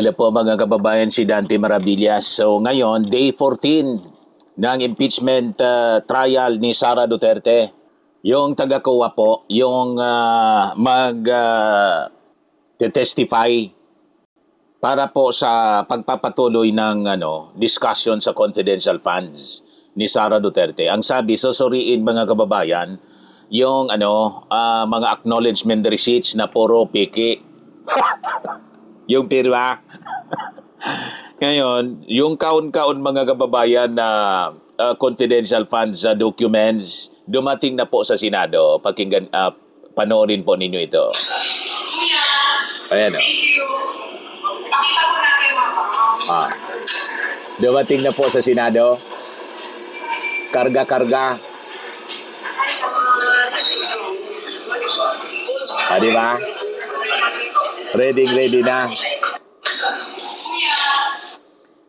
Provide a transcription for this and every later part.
Hello po mga kababayan, si Dante Maravillas. So ngayon, day 14 ng impeachment trial ni Sara Duterte. Yung taga-COA po, yung testify para po sa pagpapatuloy ng discussion sa confidential funds ni Sara Duterte. Ang sabi, susuriin mga kababayan, yung mga acknowledgement receipts na puro piki. Yung pirma. Ngayon, yung kaon-kaon mga kababayan na confidential funds documents, dumating na po sa Senado. Pakinggan, panoorin po ninyo ito. Ayan o. Dumating na po sa Senado. Karga-karga. Diba? Ready na.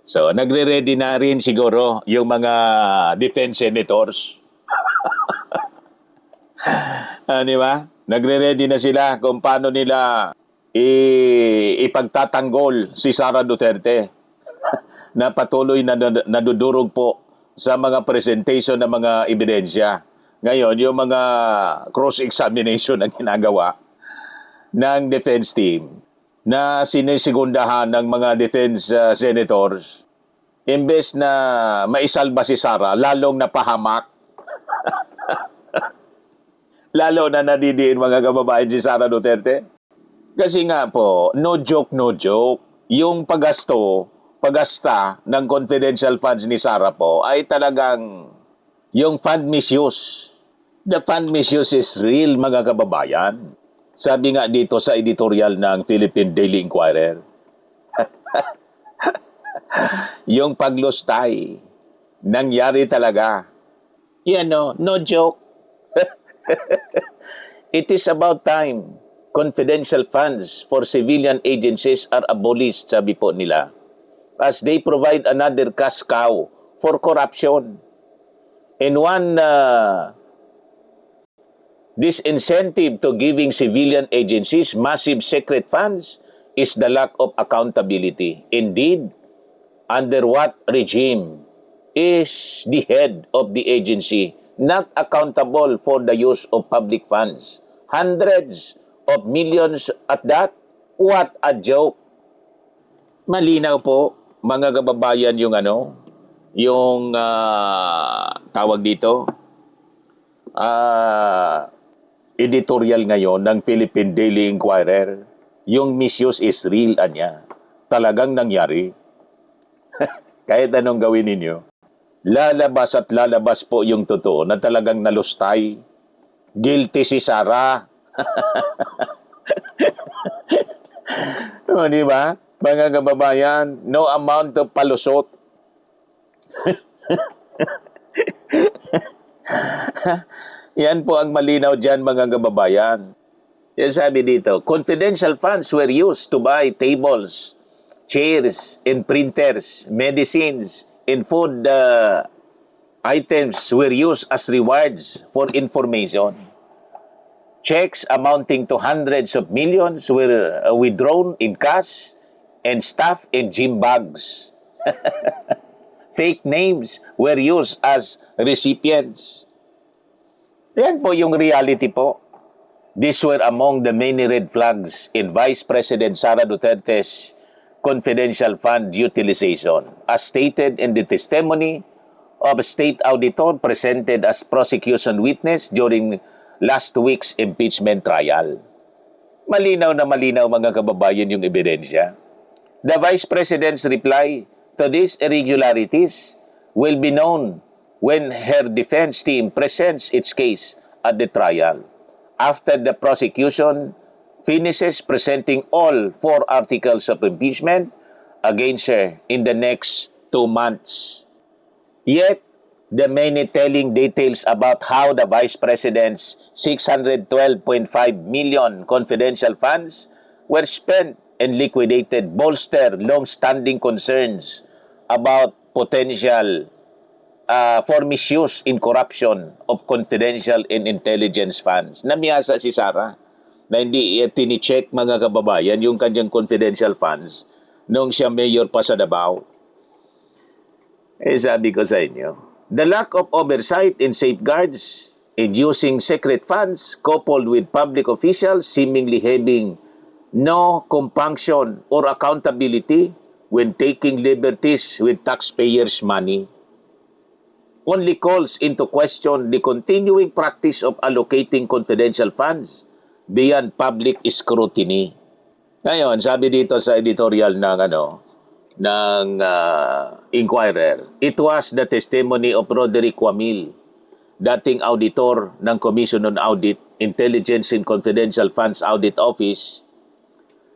So, nagre-ready na rin siguro yung mga defense senators. Di ba? Nagre-ready na sila kung paano nila ipagtatanggol si Sara Duterte na patuloy na nadudurog po sa mga presentation ng mga ebidensya. Ngayon, yung mga cross-examination na ginagawa ng defense team na sinisigundahan ng mga defense senators, imbes na maisalba si Sara, lalong napahamak. Lalo na nadidiin mga kababayan si Sara Duterte. Kasi nga po, no joke, yung pagasta ng confidential funds ni Sara po ay talagang yung fund misuse. The fund misuse is real mga kababayan. Sabi nga dito sa editorial ng Philippine Daily Inquirer, yung paglustay, nangyari talaga. No joke. It is about time confidential funds for civilian agencies are abolished, sabi po nila, as they provide another cash cow for corruption. And one disincentive to giving civilian agencies massive secret funds is the lack of accountability. Indeed, under what regime is the head of the agency not accountable for the use of public funds? Hundreds of millions at that? What a joke! Malinaw po, mga kababayan, yung tawag dito, editorial ngayon ng Philippine Daily Inquirer, yung misuse is real, anya. Talagang nangyari. Kahit anong gawin ninyo, lalabas at lalabas po yung totoo na talagang nalustay. Guilty si Sara. Di ba? Mga kababayan, no amount of palusot. Yan po ang malinaw dyan mga kababayan. Yan sabi dito, confidential funds were used to buy tables, chairs, and printers, medicines, and food items were used as rewards for information. Checks amounting to hundreds of millions were withdrawn in cash and stuffed in gym bags. Fake names were used as recipients. Yan po yung reality po. These were among the many red flags in Vice President Sara Duterte's confidential fund utilization, as stated in the testimony of a state auditor presented as prosecution witness during last week's impeachment trial. Malinaw na malinaw mga kababayan yung ebidensya. The Vice President's reply to these irregularities will be known when her defense team presents its case at the trial, after the prosecution finishes presenting all 4 articles of impeachment against her in the next 2 months. Yet, the many telling details about how the Vice President's 612.5 million confidential funds were spent and liquidated bolster long-standing concerns about potential for misuse in corruption of confidential and intelligence funds. Namiyasa si Sara na hindi tini-check mga kababayan yung kanyang confidential funds nung siya mayor pa sa Davao. Sabi ko sa inyo, the lack of oversight and safeguards in using secret funds coupled with public officials seemingly having no compunction or accountability when taking liberties with taxpayers' money only calls into question the continuing practice of allocating confidential funds beyond public scrutiny. Ngayon, sabi dito sa editorial ng Inquirer, it was the testimony of Roderick Wamil, dating auditor ng Commission on Audit, Intelligence and Confidential Funds Audit Office,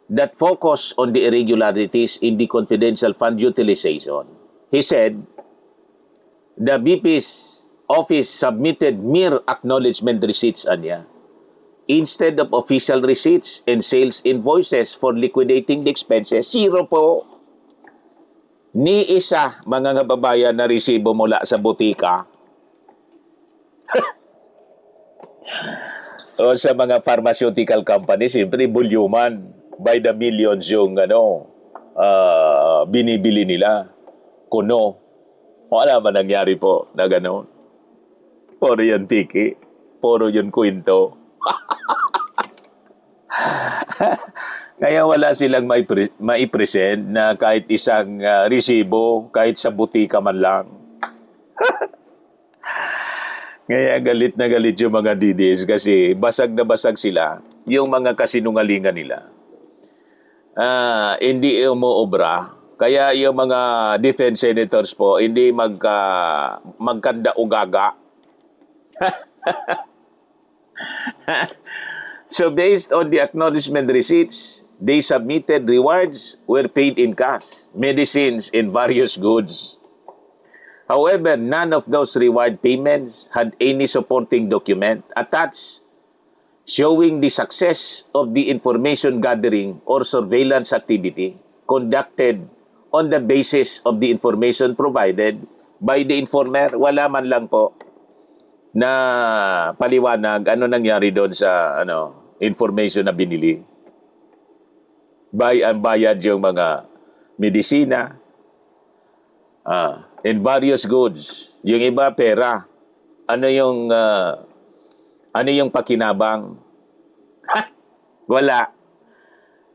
that focused on the irregularities in the confidential fund utilization. He said, the BP's office submitted mere acknowledgement receipts instead of official receipts and sales invoices for liquidating the expenses. Zero po. Ni isa, mga kababayan, na resibo mula sa butika o sa mga pharmaceutical companies. Siyempre, bulyuman by the millions yung binibili nila. Kuno. Wala man nangyari po na gano'n. Puro yun piki. Puro yun kwento. Kaya wala silang maipresent na kahit isang resibo, kahit sa butika man lang. Kaya galit na galit yung mga DDS kasi basag na basag sila yung mga kasinungalingan nila. Hindi umuobra. Kaya yung mga defense senators po, hindi magkanda ugaga. So based on the acknowledgement receipts, they submitted rewards were paid in cash, medicines, and various goods. However, none of those reward payments had any supporting document attached showing the success of the information gathering or surveillance activity conducted on the basis of the information provided by the informer. Wala man lang po na paliwanag ano nangyari doon sa information na binili. Bayad yung mga medisina and various goods. Yung iba pera. Ano yung pakinabang? Wala.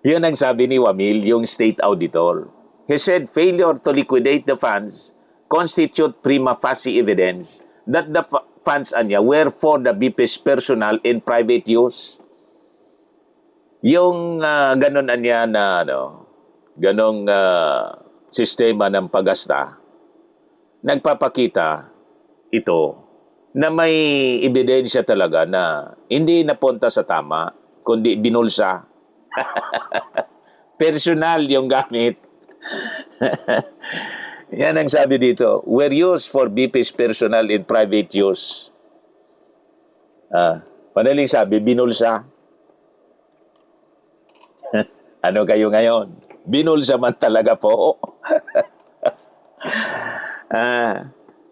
Yun ang sabi ni Wamil, yung state auditor. He said failure to liquidate the funds constitute prima facie evidence that the funds were for the BP's personal and private use. Yung ganun ganong sistema ng paggasta, nagpapakita ito na may ebidensya talaga na hindi napunta sa tama, kundi binulsa. Personal yung gamit. Yan ang sabi dito. Were used for BP's personal and private use. Madaling sabi, binulsa. Ano kayo ngayon? Binulsa man talaga po.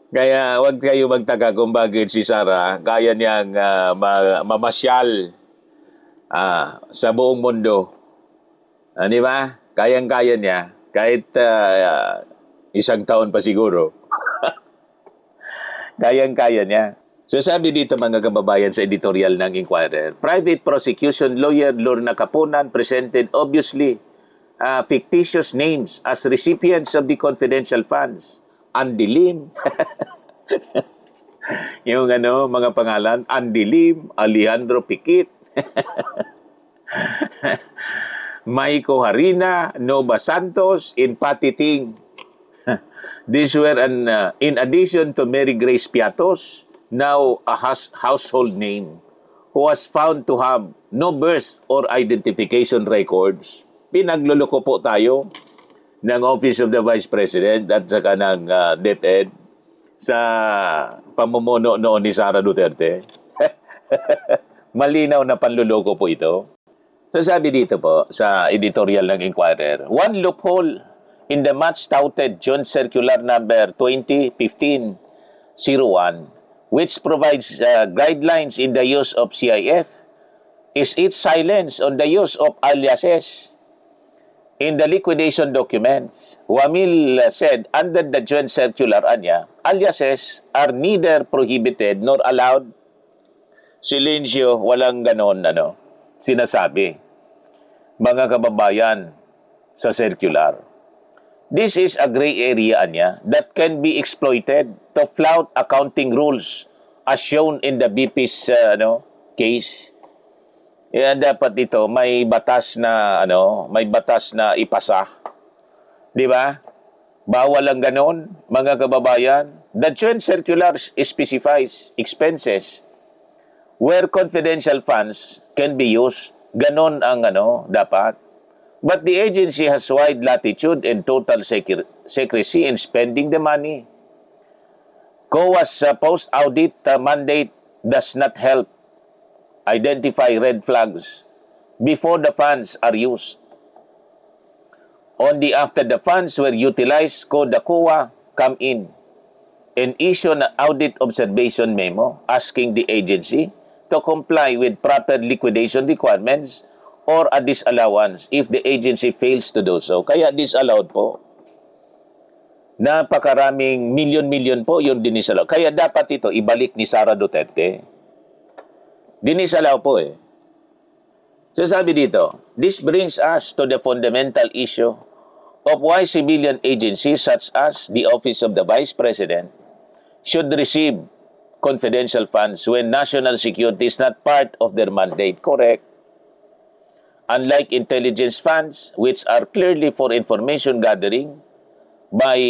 Kaya wag kayo magtaka kung bakit si Sara kaya niyang mamasyal sa buong mundo. Di ba? Kayang-kaya niya. Kahit isang taon pa siguro. Kayang-kaya niya. So sabi dito mga kababayan sa editorial ng Inquirer, Private Prosecution Lawyer Lorna Capunan presented obviously fictitious names as recipients of the confidential funds. Andy Lim. Yung mga pangalan, Andy Lim, Alejandro Piquit, Maiko Harina, Nova Santos, and Patty Ting. These were in addition to Mary Grace Piatos, now a household name, who was found to have no birth or identification records. Pinagluloko po tayo ng Office of the Vice President at saka ng DepEd sa pamumuno noon ni Sara Duterte. Malinaw na panluloko po ito. So sabi dito po sa editorial ng Inquirer, one loophole in the much touted Joint Circular number 2015-01, which provides guidelines in the use of CIF, is its silence on the use of aliases. in the liquidation documents, Wamil said under the joint circular anya, aliases are neither prohibited nor allowed. Silencio, walang ganon sinasabi. Mga kababayan sa circular. This is a gray area anya that can be exploited to flout accounting rules as shown in the BP's case. Yan dapat dito may batas na ipasa. 'Di ba? Bawal ang ganon, mga kababayan. The joint circular specifies expenses where confidential funds can be used. Ganon ang dapat. But the agency has wide latitude and total secrecy in spending the money. COA's post-audit mandate does not help identify red flags before the funds are used. Only after the funds were utilized could the COA come in and issue an audit observation memo asking the agency to comply with proper liquidation requirements or a disallowance if the agency fails to do so. Kaya disallowed po. Napakaraming milyon-milyon po yung dinisallow. Kaya dapat ito ibalik ni Sara Duterte. Dinisallow po eh. So sabi dito, this brings us to the fundamental issue of why civilian agencies such as the Office of the Vice President should receive confidential funds when national security is not part of their mandate. Correct. Unlike intelligence funds, which are clearly for information gathering by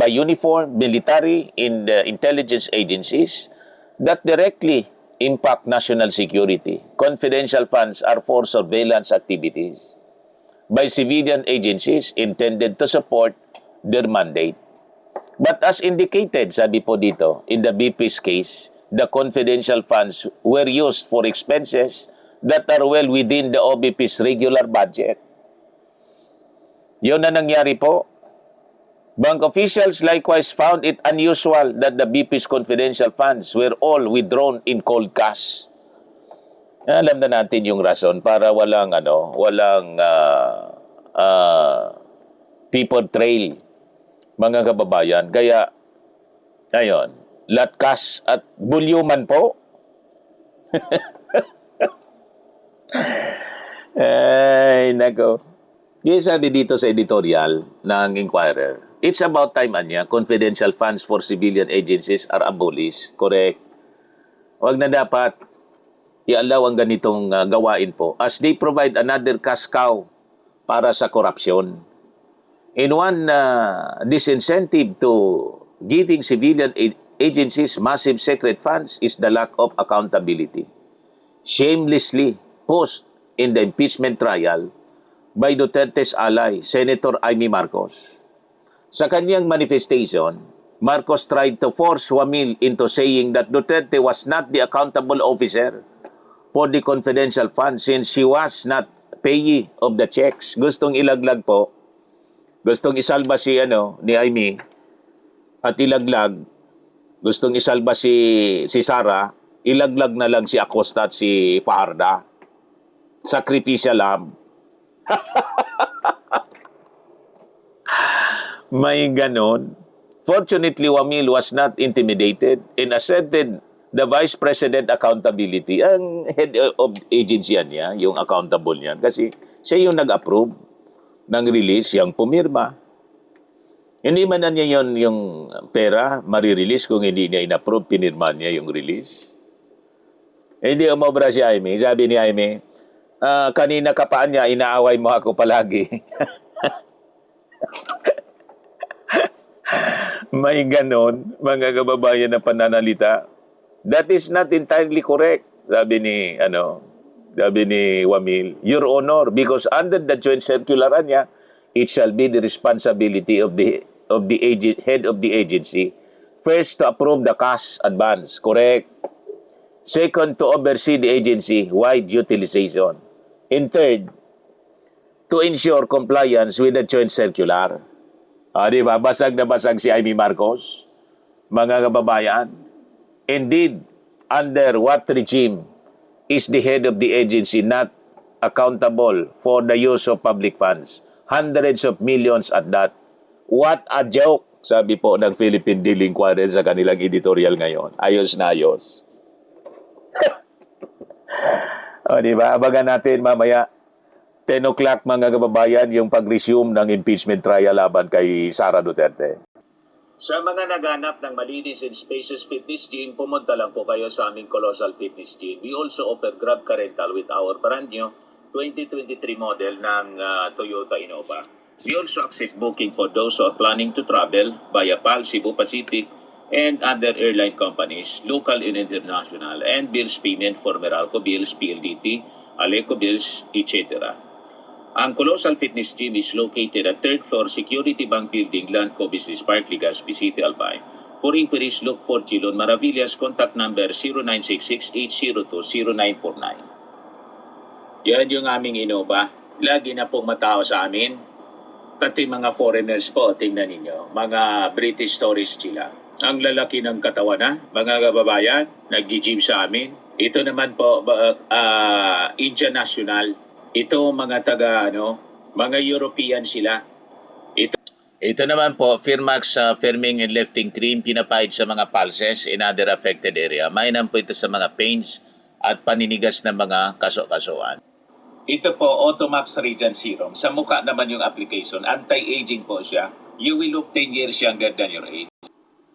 uniform military in the intelligence agencies that directly impact national security, confidential funds are for surveillance activities by civilian agencies intended to support their mandate. But as indicated, sabi po dito, in the BP's case, the confidential funds were used for expenses that are well within the OBP's regular budget. Yun na nangyari po. Bank officials likewise found it unusual that the BP's confidential funds were all withdrawn in cold cash. Alam na natin yung rason para walang paper trail, mga kababayan. Kaya, ayon, latkas at bulyuman po. Ay, nako. Kaya sabi dito sa editorial ng Inquirer, it's about time anya, confidential funds for civilian agencies are abolished. Correct. Huwag na dapat i-allow ang ganitong gawain po as they provide another cash cow para sa korupsyon. In one disincentive to giving civilian agencies massive secret funds is the lack of accountability. Shamelessly posed in the impeachment trial by Duterte's ally, Senator Amy Marcos. Sa kanyang manifestation, Marcos tried to force Wamil into saying that Duterte was not the accountable officer for the confidential funds since she was not payee of the checks. Gustong ilaglag po. Gustong isalba si ni Amy at ilaglag. Gustong isalba si Sara, ilaglag na lang si Acosta at si Fajarda. Sacrificial lamb. May ganon. Fortunately, Wamil was not intimidated and asserted the Vice President accountability. Ang head of agency niya, yung accountable niya. Kasi siya yung nag-approve ng release, yung pumirma. Hindi man na niya yung pera marirelease kung hindi niya in-approve, pinirma niya yung release. Hindi umobra si Jaime. Sabi ni Jaime, kanina ka pa niya, inaaway mo ako palagi. May ganon, mga kababayan na pananalita. That is not entirely correct, sabi ni Wamil. Your Honor, because under the joint circular niya, it shall be the responsibility of the head of the agency first to approve the cash advance. Correct. Second, to oversee the agency wide utilization. And third, to ensure compliance with the joint circular. Di ba? Basag na basag si Amy Marcos, mga kababayan. Indeed, under what regime is the head of the agency not accountable for the use of public funds. Hundreds of millions at that. What a joke, sabi po ng Philippine Daily Inquirer sa kanilang editorial ngayon. Ayos na ayos. O, di ba? Abangan natin mamaya 10 o'clock mga kababayan yung pag-resume ng impeachment trial laban kay Sara Duterte. Sa mga naghanap ng malinis and spacious fitness gym, pumunta lang po kayo sa aming Colossal Fitness Gym. We also offer Grab Car Rental with our brand new 2023 model ng Toyota Innova. We also accept booking for those who are planning to travel via PAL, Cebu Pacific, and other airline companies, local and international, and bills payment for Meralco Bills, PLDT, Aleco Bills, etc. Ang Colossal Fitness Gym is located at 3rd floor Security Bank Building, Landco Business Park, Legazpi City, Albay. For inquiries, look for Chilon Maravillas. Contact number 0966-802-0949. Yan yung aming Innova. Lagi na pong matao sa amin. Pati mga foreigners po, tingnan ninyo. Mga British tourists sila. Ang lalaki ng katawan na, mga kababayan, nag-gym sa amin. Ito naman po, Indian National. Ito mga mga European sila. Ito naman po, Firmax Firming and Lifting Cream, pinapahid sa mga pulses in other affected area. Mainam po ito sa mga pains at paninigas ng mga kaso-kasuan. Ito po, Automax Radiant Serum. Sa mukha naman yung application. Anti-aging po siya. You will look 10 years younger than your age.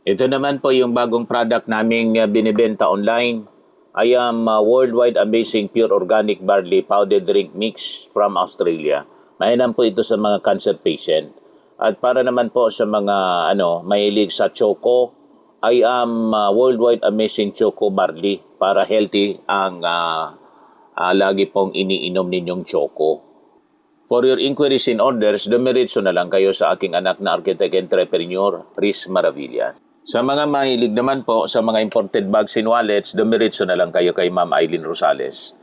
Ito naman po yung bagong product naming binibenta online. I am Worldwide Amazing Pure Organic Barley Powdered Drink Mix from Australia. Mainam po ito sa mga cancer patient. At para naman po sa mga mahilig sa choco, I am Worldwide Amazing Choco Barley para healthy ang lagi pong iniinom ninyong choco. For your inquiries and orders, dumiretso na lang kayo sa aking anak na architect entrepreneur, Riz Maravillas. Sa mga mahilig naman po sa mga imported bags and wallets, dumiretso na lang kayo kay Ma'am Eileen Rosales.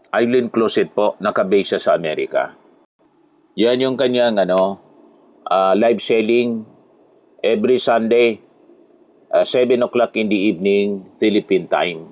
Eileen Closet po, nakabase siya sa Amerika. Yan yung kanyang live selling every Sunday, 7 o'clock in the evening, Philippine time.